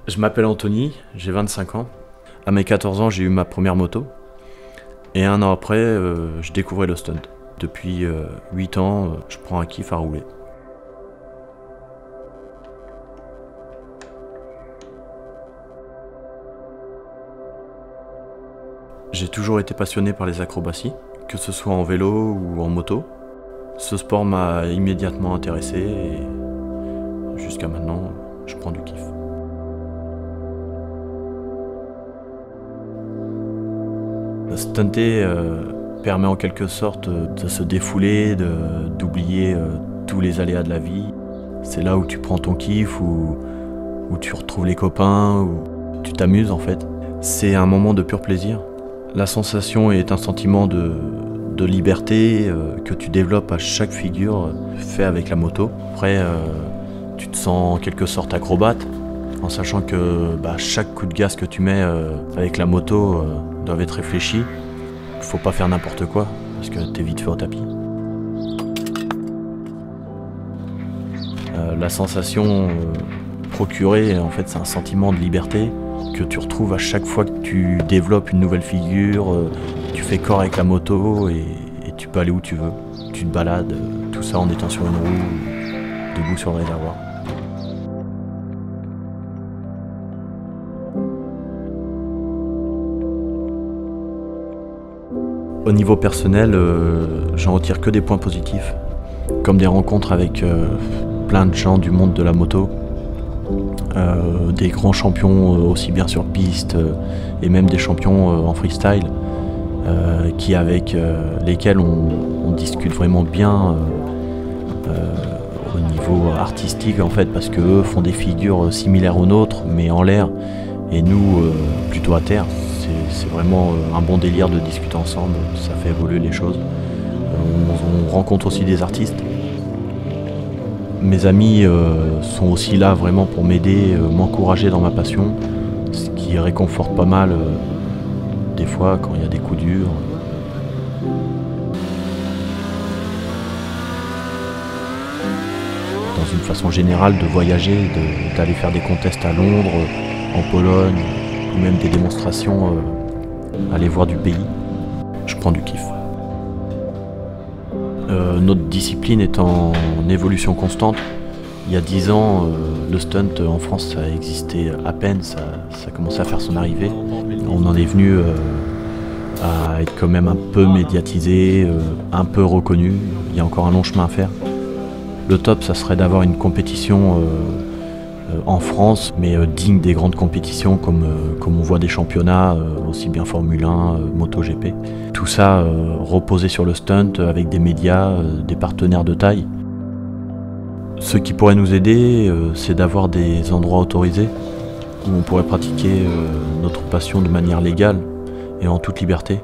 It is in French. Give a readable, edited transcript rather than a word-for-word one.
Je m'appelle Anthony, j'ai 25 ans. À mes 14 ans, j'ai eu ma première moto. Et un an après, je découvrais le stunt. Depuis 8 ans, je prends un kiff à rouler. J'ai toujours été passionné par les acrobaties, que ce soit en vélo ou en moto. Ce sport m'a immédiatement intéressé et jusqu'à maintenant, je prends du kiff. Stunter permet en quelque sorte de se défouler, d'oublier tous les aléas de la vie. C'est là où tu prends ton kiff, où tu retrouves les copains, où tu t'amuses en fait. C'est un moment de pur plaisir. La sensation est un sentiment de liberté que tu développes à chaque figure fait avec la moto. Après, tu te sens en quelque sorte acrobate, en sachant que chaque coup de gaz que tu mets avec la moto doit être réfléchi. Faut pas faire n'importe quoi, parce que t'es vite fait au tapis. La sensation procurée, en fait, c'est un sentiment de liberté que tu retrouves à chaque fois que tu développes une nouvelle figure, tu fais corps avec la moto et tu peux aller où tu veux. Tu te balades, tout ça en étant sur une roue, debout sur le réservoir. Au niveau personnel, j'en retire que des points positifs, comme des rencontres avec plein de gens du monde de la moto, des grands champions aussi bien sur piste et même des champions en freestyle, avec lesquels on discute vraiment bien au niveau artistique en fait, parce qu'eux font des figures similaires aux nôtres mais en l'air et nous plutôt à terre. C'est vraiment un bon délire de discuter ensemble, ça fait évoluer les choses. On rencontre aussi des artistes. Mes amis sont aussi là vraiment pour m'aider, m'encourager dans ma passion, ce qui réconforte pas mal des fois quand il y a des coups durs. Dans une façon générale de voyager, d'aller faire des contests à Londres, en Pologne, ou même des démonstrations, aller voir du pays, je prends du kiff. Notre discipline est en évolution constante. Il y a 10 ans, le stunt en France ça existait à peine, ça commençait à faire son arrivée. On en est venu à être quand même un peu médiatisé, un peu reconnu. Il y a encore un long chemin à faire. Le top, ça serait d'avoir une compétition en France, mais digne des grandes compétitions comme on voit des championnats, aussi bien Formule 1, MotoGP. Tout ça reposé sur le stunt avec des médias, des partenaires de taille. Ce qui pourrait nous aider, c'est d'avoir des endroits autorisés où on pourrait pratiquer notre passion de manière légale et en toute liberté.